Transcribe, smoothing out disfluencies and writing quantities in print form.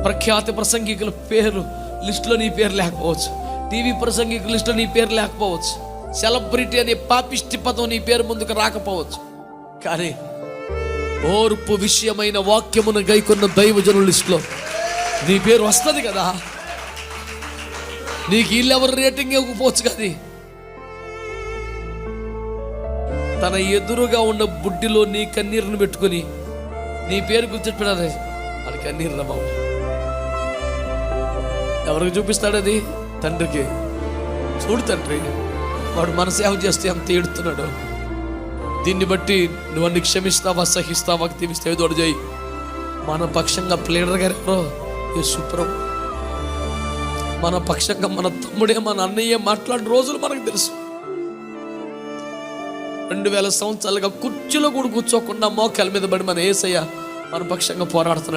ప్రఖ్యాతి ప్రసంగికుల పేరు లిస్టులో నీ పేరు లేకపోవచ్చు, టీవీ ప్రసంగికుల లిస్టులో నీ పేరు లేకపోవచ్చు, సెలబ్రిటీ అనే పాపిష్టి పదం నీ పేరు ముందుకు రాకపోవచ్చు. కానీ ఓర్పు విషయమైన వాక్యమును గైకొన్న దైవజనుల లిస్టులో నీ పేరు వస్తుంది కదా. నీకు వీళ్ళెవరు రేటింగ్ ఇవ్వకపోవచ్చు, కానీ తన ఎదురుగా ఉన్న బుడ్డిలో నీ కన్నీరును పెట్టుకుని నీ పేరు గుర్తుపెట్టాలి. అది కన్నీరు రా బాబు. ఎవరికి చూపిస్తాడు అది? తండ్రికి. చూడు తండ్రి, వాడు మన సేవ చేస్తే ఎంత ఏడుతున్నాడు. దీన్ని బట్టి నువ్వు అన్ని క్షమిస్తావా, సహిస్తావా, తీమిస్తే ఏదోడు చేయి. మన పక్షంగా ప్లేడర్ గారు ఎవరో యేసుప్రభు. మన పక్షంగా మన తమ్ముడే, మన అన్నయ్య మాట్లాడిన రోజులు మనకు తెలుసు. 2000 సంవత్సరాలుగా కుర్చీలో కూడా కూర్చోకుండా మోకాల మీద పడి మన యేసయ్య మన పక్షంగా పోరాడుతున్నాడు.